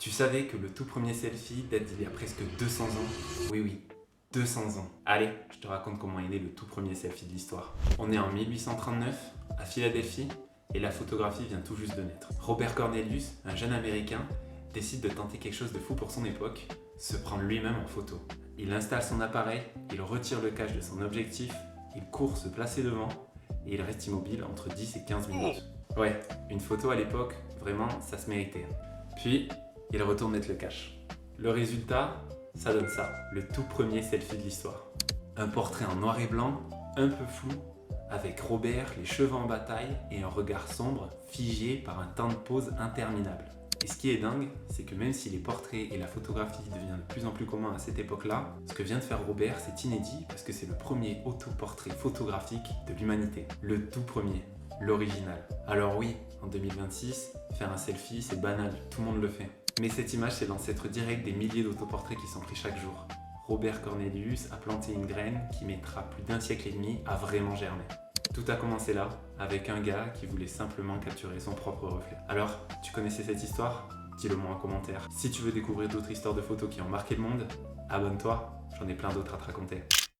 Tu savais que le tout premier selfie date d'il y a presque 200 ans? Oui, 200 ans. Allez, je te raconte comment est né le tout premier selfie de l'histoire. On est en 1839, à Philadelphie, et la photographie vient tout juste de naître. Robert Cornelius, un jeune américain, décide de tenter quelque chose de fou pour son époque, se prendre lui-même en photo. Il installe son appareil, il retire le cache de son objectif, il court se placer devant, et il reste immobile entre 10 et 15 minutes. Ouais, une photo à l'époque, vraiment, ça se méritait. Puis, il retourne mettre le cache. Le résultat, ça donne ça, le tout premier selfie de l'histoire. Un portrait en noir et blanc, un peu flou, avec Robert, les cheveux en bataille et un regard sombre, figé par un temps de pause interminable. Et ce qui est dingue, c'est que même si les portraits et la photographie deviennent de plus en plus communs à cette époque-là, ce que vient de faire Robert, c'est inédit parce que c'est le premier autoportrait photographique de l'humanité. Le tout premier, l'original. Alors oui, en 2026, faire un selfie, c'est banal, tout le monde le fait. Mais cette image, c'est l'ancêtre direct des milliers d'autoportraits qui sont pris chaque jour. Robert Cornelius a planté une graine qui mettra plus d'un siècle et demi à vraiment germer. Tout a commencé là, avec un gars qui voulait simplement capturer son propre reflet. Alors, tu connaissais cette histoire? Dis-le moi en commentaire. Si tu veux découvrir d'autres histoires de photos qui ont marqué le monde, abonne-toi, j'en ai plein d'autres à te raconter.